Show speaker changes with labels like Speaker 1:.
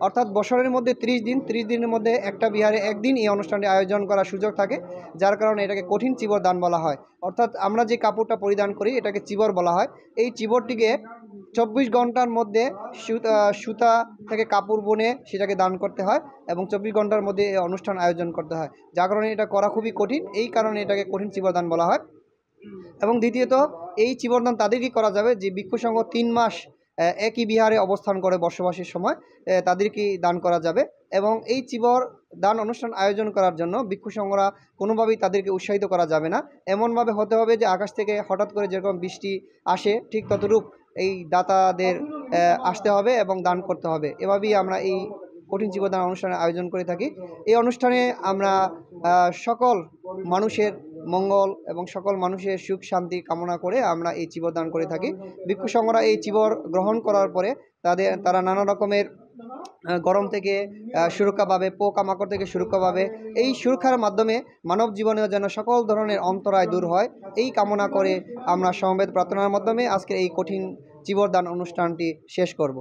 Speaker 1: অর্থাৎ বছরের মধ্যে 30 দিনের মধ্যে একটা বিহারে একদিন এই অনুষ্ঠানটি আয়োজন করার সুযোগ থাকে, যার কারণে এটাকে কঠিন চিবর দান বলা হয়। অর্থাৎ আমরা যে কাপড়টা পরিধান করি এটাকে চিবর বলা হয়। এই চিবরটিকে 24 ঘন্টার মধ্যে সুতা থেকে কাপড় বুনে সেটাকে দান করতে হয় এবং 24 ঘন্টার মধ্যে এই অনুষ্ঠান আয়োজন করতে হয়, যার কারণে এটা করা খুবই কঠিন। এই কারণে এটাকে কঠিন চিবরদান বলা হয়। এবং দ্বিতীয়ত, এই চিবরদান তাদেরকেই করা যাবে যে ভিক্ষু সংঘ 3 মাস একই বিহারে অবস্থান করে বসবাসের সময় তাদেরকেই দান করা যাবে। এবং এই চিবর দান অনুষ্ঠান আয়োজন করার জন্য ভিক্ষু সংঘরা কোনোভাবেই তাদেরকে উৎসাহিত করা যাবে না। এমনভাবে হতে হবে যে আকাশ থেকে হঠাৎ করে যেরকম বৃষ্টি আসে ঠিক ততরূপ এই দাতাদের আসতে হবে এবং দান করতে হবে। এভাবেই আমরা এই কঠিন চিবরদান অনুষ্ঠানের আয়োজন করে থাকি। এই অনুষ্ঠানে আমরা সকল মানুষের মঙ্গল এবং সকল মানুষের সুখ শান্তি কামনা করে আমরা এই চিবর দান করে থাকি। ভিক্ষু সংঘরা এই চিবর গ্রহণ করার পরে তারা নানা রকমের গরম থেকে সুরক্ষা পাবে, পোকামাকড় থেকে সুরক্ষা পাবে। এই সুরক্ষার মাধ্যমে মানব জীবনেও যেন সকল ধরনের অন্তরায় দূর হয়, এই কামনা করে আমরা সমবেত প্রার্থনার মাধ্যমে আজকের এই কঠিন চিবর দান অনুষ্ঠানটি শেষ করব।